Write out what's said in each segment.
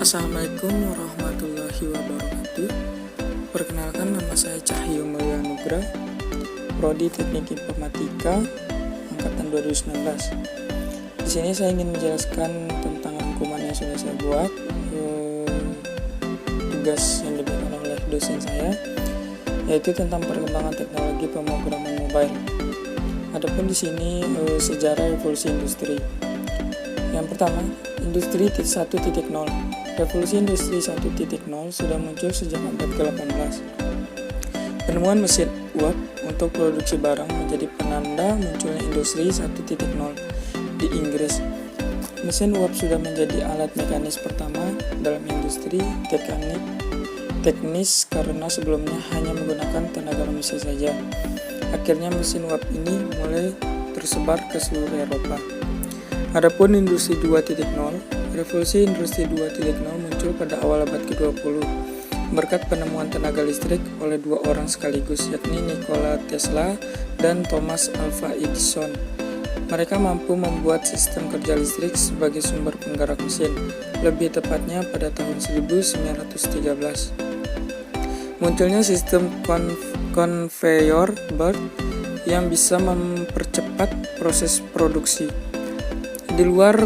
Assalamualaikum warahmatullahi wabarakatuh. Perkenalkan, nama saya Cahyo Mulia Nugra, Prodi Teknik Informatika angkatan 2019. Di sini saya ingin menjelaskan tentang rangkuman yang sudah saya buat, tugas yang diberikan oleh dosen saya, yaitu tentang perkembangan teknologi pemrograman mobile. Adapun di sini sejarah evolusi industri. Yang pertama, industri 1.0. Revolusi industri 1.0 sudah muncul sejak abad ke-18. Penemuan mesin uap untuk produksi barang menjadi penanda munculnya industri 1.0 di Inggris. Mesin uap sudah menjadi alat mekanis pertama dalam industri teknis karena sebelumnya hanya menggunakan tenaga manusia saja. Akhirnya mesin uap ini mulai tersebar ke seluruh Eropa. Adapun industri 2.0, revolusi industri 2.0 muncul pada awal abad ke-20 berkat penemuan tenaga listrik oleh dua orang sekaligus, yakni Nikola Tesla dan Thomas Alva Edison. Mereka mampu membuat sistem kerja listrik sebagai sumber penggerak mesin, lebih tepatnya pada tahun 1913. Munculnya sistem conveyor belt yang bisa mempercepat proses produksi. Di luar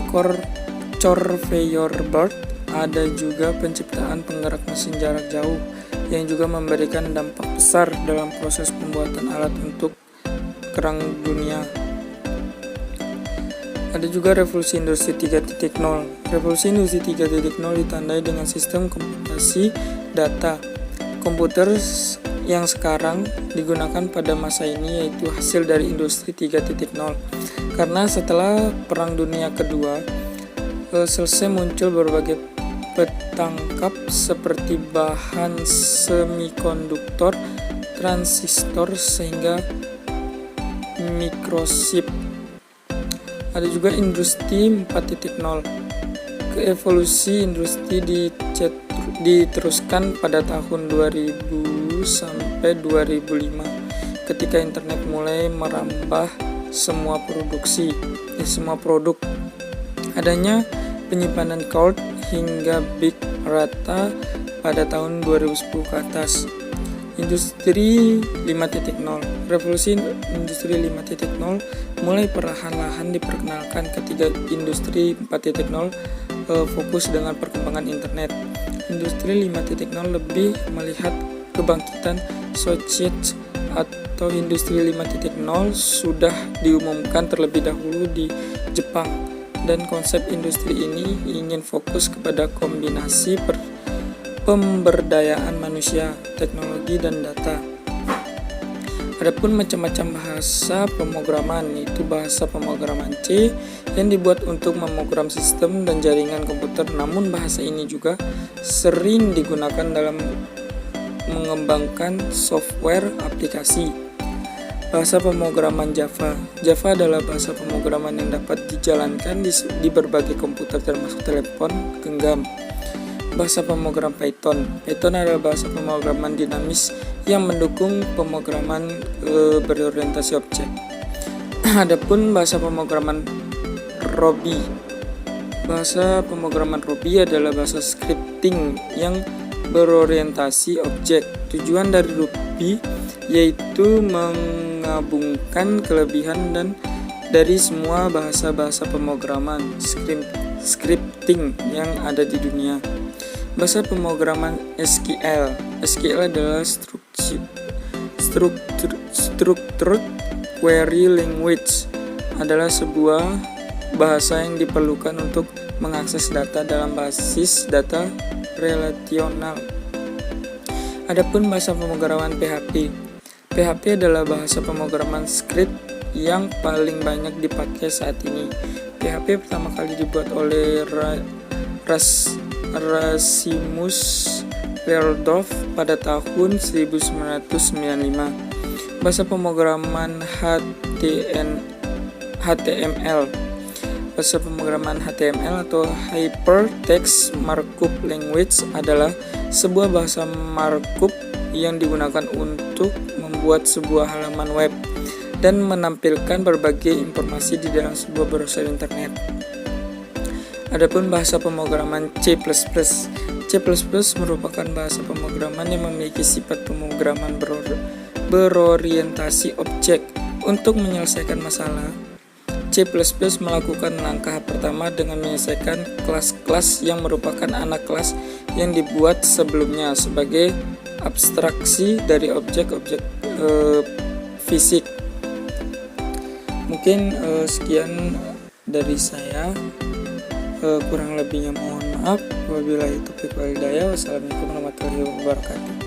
conveyor belt, ada juga penciptaan penggerak mesin jarak jauh yang juga memberikan dampak besar dalam proses pembuatan alat untuk perang dunia. Ada juga revolusi industri 3.0. Revolusi industri 3.0 ditandai dengan sistem komputasi data. Komputer yang sekarang digunakan pada masa ini yaitu hasil dari industri 3.0. Karena setelah Perang Dunia Kedua selesai, muncul berbagai perangkap seperti bahan semikonduktor, transistor, sehingga mikrochip. Ada juga industri 4.0. Evolusi industri diteruskan pada tahun 2000 sampai 2005 ketika internet mulai merambah semua produk. Adanya penyimpanan cloud hingga big data pada tahun 2010 ke atas. Industri 5.0. Revolusi industri 5.0 mulai perlahan-lahan diperkenalkan ketika industri 4.0 fokus dengan perkembangan internet. Industri 5.0 lebih melihat kebangkitan society atau industri 5.0 sudah diumumkan terlebih dahulu di Jepang, dan konsep industri ini ingin fokus kepada kombinasi pemberdayaan manusia, teknologi, dan data. Adapun macam-macam bahasa pemrograman, yaitu bahasa pemrograman C yang dibuat untuk memogram sistem dan jaringan komputer, namun bahasa ini juga sering digunakan dalam mengembangkan software aplikasi. Bahasa pemrograman Java. Java adalah bahasa pemrograman yang dapat dijalankan di berbagai komputer termasuk telepon genggam. Bahasa pemrograman Python. Python adalah bahasa pemrograman dinamis yang mendukung pemrograman berorientasi objek. Adapun bahasa pemrograman Ruby. Bahasa pemrograman Ruby adalah bahasa scripting yang berorientasi objek. Tujuan dari Ruby yaitu menggabungkan kelebihan dan dari semua bahasa-bahasa pemrograman scripting yang ada di dunia. Bahasa pemrograman SQL. SQL adalah Structured Query Language, adalah sebuah bahasa yang diperlukan untuk mengakses data dalam basis data relasional. Adapun bahasa pemrograman PHP. PHP adalah bahasa pemrograman script yang paling banyak dipakai saat ini. PHP pertama kali dibuat oleh Rasimus Lerdorf pada tahun 1995. Bahasa pemrograman HTML. Bahasa pemrograman HTML atau Hypertext Markup Language adalah sebuah bahasa markup yang digunakan untuk membuat sebuah halaman web dan menampilkan berbagai informasi di dalam sebuah browser internet. Adapun bahasa pemrograman C++. C++ merupakan bahasa pemrograman yang memiliki sifat pemrograman berorientasi objek. Untuk menyelesaikan masalah, C++ melakukan langkah pertama dengan menyelesaikan kelas-kelas yang merupakan anak kelas yang dibuat sebelumnya sebagai abstraksi dari objek-objek fisik. Mungkin sekian dari saya. Kurang lebihnya mohon maaf. Wabillahi taufiq wal hidayah. Wassalamualaikum warahmatullahi wabarakatuh.